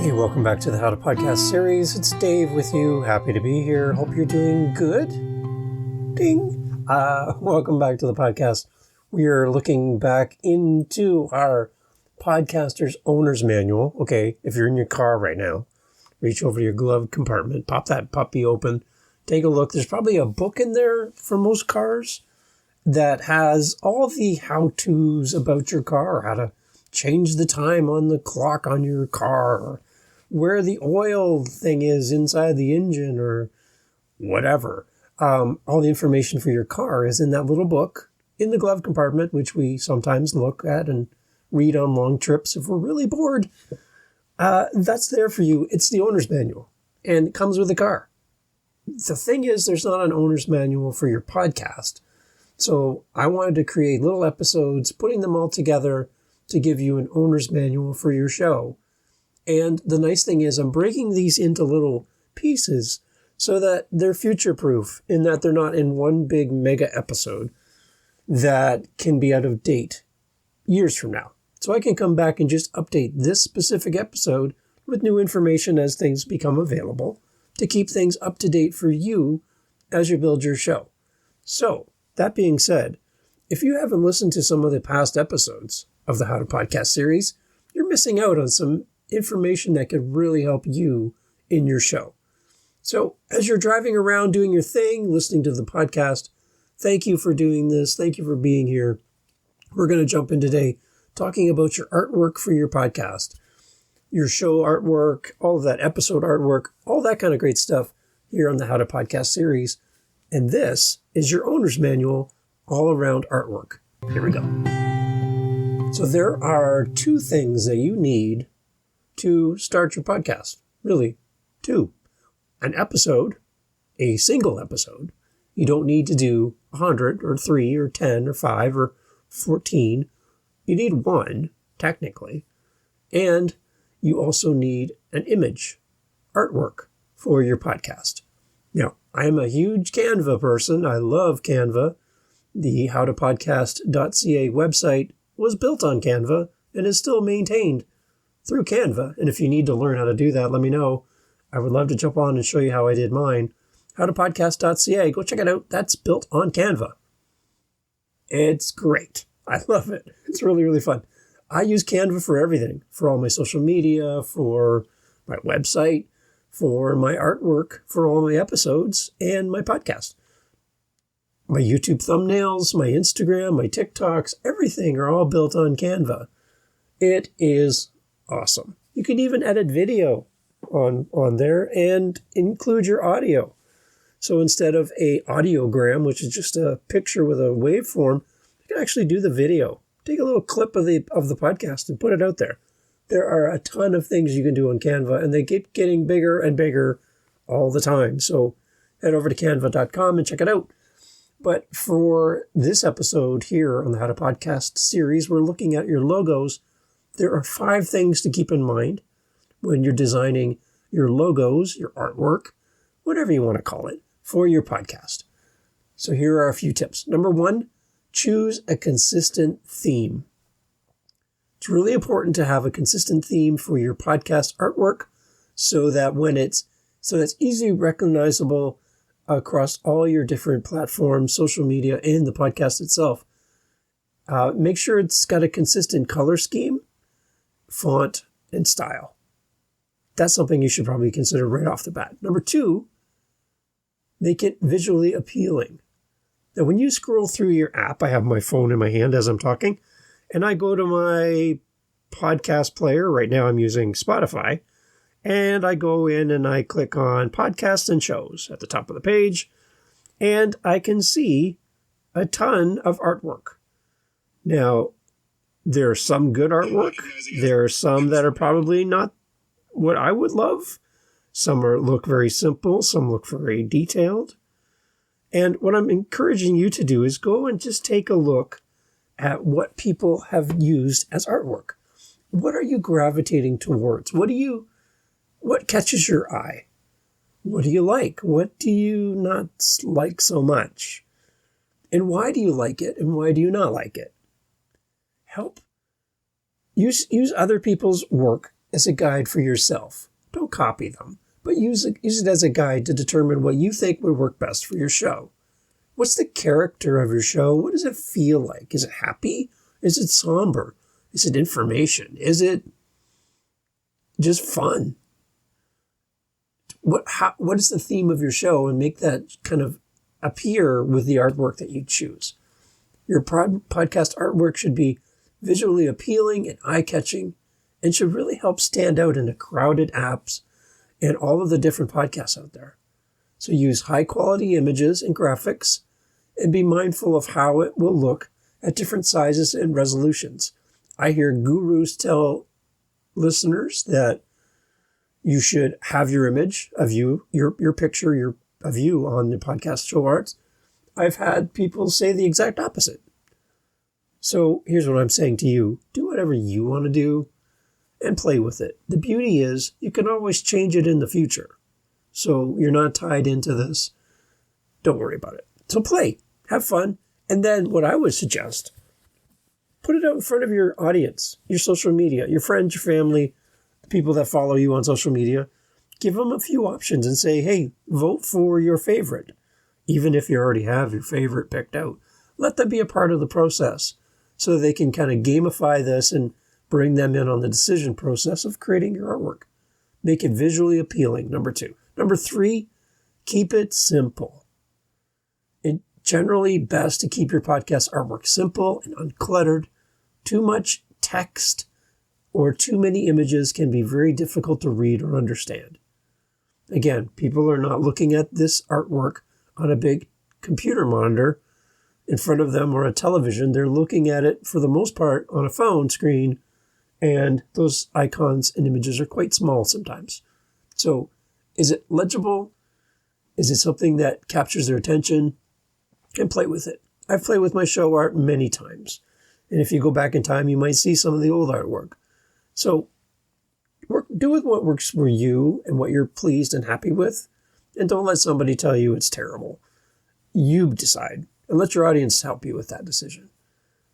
Hey, welcome back to the How to Podcast series. It's Dave with you. Happy to be here. Hope you're doing good. Ding. Welcome back to the podcast. We are looking back into our podcaster's owner's manual. Okay, if you're in your car right now, reach over to your glove compartment, pop that puppy open, take a look. There's probably a book in there for most cars that has all the how-tos about your car, how to change the time on the clock on your car, or where the oil thing is inside the engine, or whatever. All the information for your car is in that little book in the glove compartment, which we sometimes look at and read on long trips if we're really bored. That's there for you. It's the owner's manual, and it comes with the car. The thing is, there's not an owner's manual for your podcast. So I wanted to create little episodes, putting them all together to give you an owner's manual for your show. And the nice thing is I'm breaking these into little pieces so that they're future-proof, in that they're not in one big mega episode that can be out of date years from now. So I can come back and just update this specific episode with new information as things become available to keep things up to date for you as you build your show. So, that being said, if you haven't listened to some of the past episodes of the How to Podcast series, you're missing out on some information that could really help you in your show. So as you're driving around doing your thing, listening to the podcast, thank you for doing this. Thank you for being here. We're going to jump in today talking about your artwork for your podcast, your show artwork, all of that episode artwork, all that kind of great stuff here on the How to Podcast series. And this is your owner's manual all around artwork. Here we go. So there are two things that you need to start your podcast. Really, two. An episode, a single episode. You don't need to do 100 or 3 or 10 or 5 or 14. You need one, technically. And you also need an image, artwork for your podcast. Now, I am a huge Canva person. I love Canva. The howtopodcast.ca website was built on Canva and is still maintained through Canva. And if you need to learn how to do that, let me know. I would love to jump on and show you how I did mine. Howtopodcast.ca. Go check it out. That's built on Canva. It's great. I love it. It's really, really fun. I use Canva for everything, for all my social media, for my website, for my artwork, for all my episodes, and my podcast. My YouTube thumbnails, my Instagram, my TikToks, everything are all built on Canva. It is awesome. You can even edit video on there and include your audio. So instead of a audiogram, which is just a picture with a waveform, you can actually do the video. Take a little clip of the podcast and put it out there. There are a ton of things you can do on Canva, and they keep getting bigger and bigger all the time. So head over to canva.com and check it out. But for this episode here on the How to Podcast series, we're looking at your logos. There are 5 things to keep in mind when you're designing your logos, your artwork, whatever you want to call it, for your podcast. So here are a few tips. Number 1, choose a consistent theme. It's really important to have a consistent theme for your podcast artwork so that it's easily recognizable across all your different platforms, social media, and the podcast itself. Make sure it's got a consistent color scheme, font, and style. That's something you should probably consider right off the bat. Number 2, make it visually appealing. Now, when you scroll through your app, I have my phone in my hand as I'm talking, and I go to my podcast player. Right now I'm using Spotify. And I go in and I click on podcasts and shows at the top of the page. And I can see a ton of artwork. Now, there's some good artwork. There are some that are probably not what I would love. Some look very simple. Some look very detailed. And what I'm encouraging you to do is go and just take a look at what people have used as artwork. What are you gravitating towards? What catches your eye? What do you like? What do you not like so much? And why do you like it? And why do you not like it? Use other people's work as a guide for yourself. Don't copy them, but use it as a guide to determine what you think would work best for your show. What's the character of your show? What does it feel like? Is it happy? Is it somber? Is it information? Is it just fun? What is the theme of your show, and make that kind of appear with the artwork that you choose. Your podcast artwork should be visually appealing and eye-catching, and should really help stand out in the crowded apps and all of the different podcasts out there. So use high-quality images and graphics, and be mindful of how it will look at different sizes and resolutions. I hear gurus tell listeners that you should have your image of you, your picture of you on the podcast show arts. I've had people say the exact opposite. So here's what I'm saying to you. Do whatever you want to do and play with it. The beauty is you can always change it in the future. So you're not tied into this. Don't worry about it. So play, have fun. And then what I would suggest, put it out in front of your audience, your social media, your friends, your family, the people that follow you on social media. Give them a few options and say, hey, vote for your favorite. Even if you already have your favorite picked out, let them be a part of the process so they can kind of gamify this and bring them in on the decision process of creating your artwork. Make it visually appealing, number 2. Number 3, keep it simple. It's generally best to keep your podcast artwork simple and uncluttered. Too much text or too many images can be very difficult to read or understand. Again, people are not looking at this artwork on a big computer monitor in front of them or a television. They're looking at it, for the most part, on a phone screen, and those icons and images are quite small sometimes. So is it legible? Is it something that captures their attention? And play with it. I've played with my show art many times. And if you go back in time, you might see some of the old artwork. So do with what works for you and what you're pleased and happy with. And don't let somebody tell you it's terrible. You decide, and let your audience help you with that decision.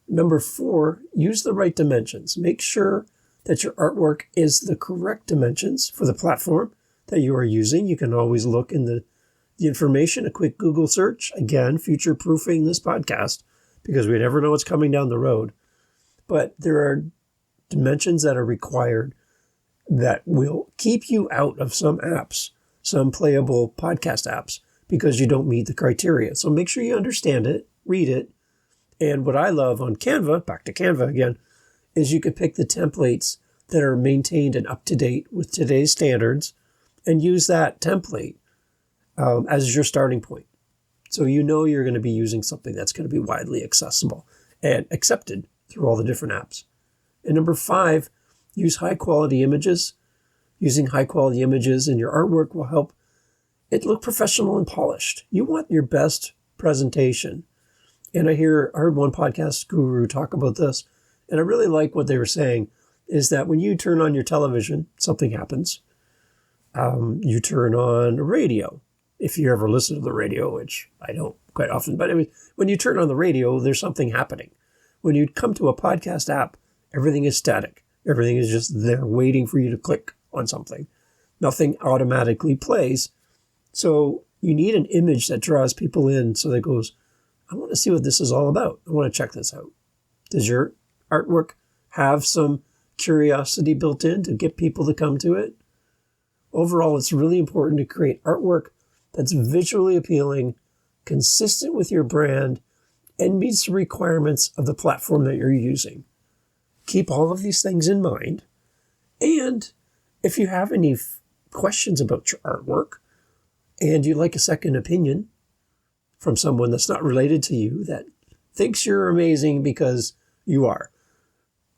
Number 4, use the right dimensions. Make sure that your artwork is the correct dimensions for the platform that you are using. You can always look in the information, a quick Google search. Again, future-proofing this podcast, because we never know what's coming down the road. But there are dimensions that are required that will keep you out of some apps, some playable podcast apps, because you don't meet the criteria. So make sure you understand it, read it. And what I love on Canva, back to Canva again, is you can pick the templates that are maintained and up to date with today's standards and use that template as your starting point. So you know you're going to be using something that's going to be widely accessible and accepted through all the different apps. And number 5, use high-quality images. Using high-quality images in your artwork will help it look professional and polished. You want your best presentation. And I heard one podcast guru talk about this, and I really like what they were saying, is that when you turn on your television, something happens. You turn on a radio, if you ever listen to the radio, which I don't quite often. But when you turn on the radio, there's something happening. When you come to a podcast app, everything is static. Everything is just there waiting for you to click on something. Nothing automatically plays. So you need an image that draws people in so that goes, I want to see what this is all about. I want to check this out. Does your artwork have some curiosity built in to get people to come to it? Overall, it's really important to create artwork that's visually appealing, consistent with your brand, and meets the requirements of the platform that you're using. Keep all of these things in mind. And if you have any questions about your artwork and you'd like a second opinion from someone that's not related to you, that thinks you're amazing because you are,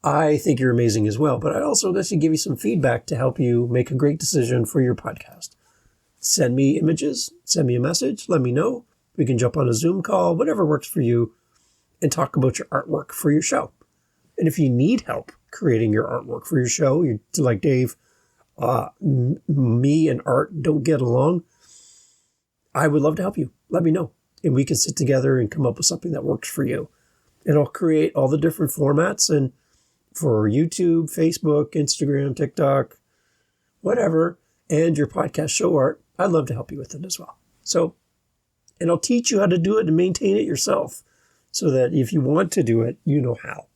I think you're amazing as well. But I'd also like to give you some feedback to help you make a great decision for your podcast. Send me images, send me a message, let me know. We can jump on a Zoom call, whatever works for you, and talk about your artwork for your show. And if you need help creating your artwork for your show, you're like, Dave, me and art don't get along, I would love to help you. Let me know. And we can sit together and come up with something that works for you. And I'll create all the different formats and for YouTube, Facebook, Instagram, TikTok, whatever, and your podcast show art, I'd love to help you with it as well. So, and I'll teach you how to do it and maintain it yourself so that if you want to do it, you know how.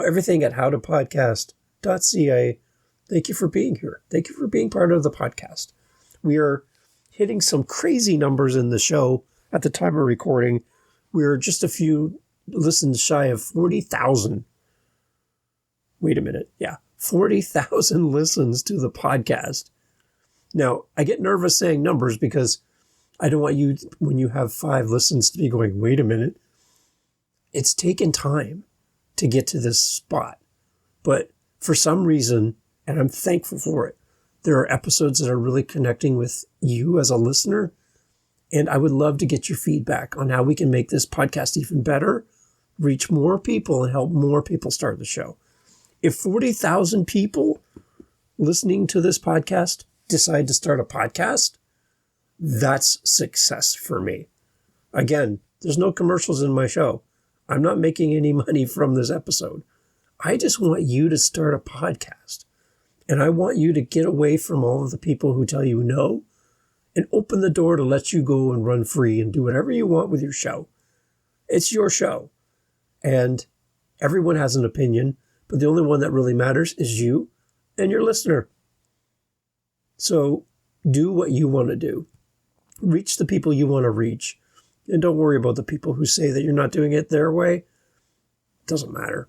Everything at howtopodcast.ca. Thank you for being here. Thank you for being part of the podcast. We are hitting some crazy numbers in the show at the time of recording. We're just a few listens shy of 40,000. Wait a minute. Yeah, 40,000 listens to the podcast. Now, I get nervous saying numbers because I don't want you, when you have 5 listens, to be going, wait a minute. It's taken time to get to this spot. But for some reason, and I'm thankful for it, there are episodes that are really connecting with you as a listener. And I would love to get your feedback on how we can make this podcast even better, reach more people, and help more people start the show. If 40,000 people listening to this podcast decide to start a podcast, that's success for me. Again, there's no commercials in my show. I'm not making any money from this episode. I just want you to start a podcast. And I want you to get away from all of the people who tell you no and open the door to let you go and run free and do whatever you want with your show. It's your show. And everyone has an opinion, but the only one that really matters is you and your listener. So do what you want to do. Reach the people you want to reach. And don't worry about the people who say that you're not doing it their way. It doesn't matter.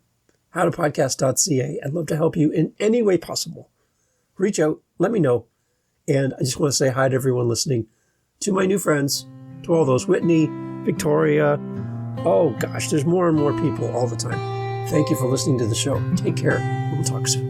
howtopodcast.ca. I'd love to help you in any way possible. Reach out. Let me know. And I just want to say hi to everyone listening. To my new friends. To all those. Whitney, Victoria. Oh gosh, there's more and more people all the time. Thank you for listening to the show. Take care. We'll talk soon.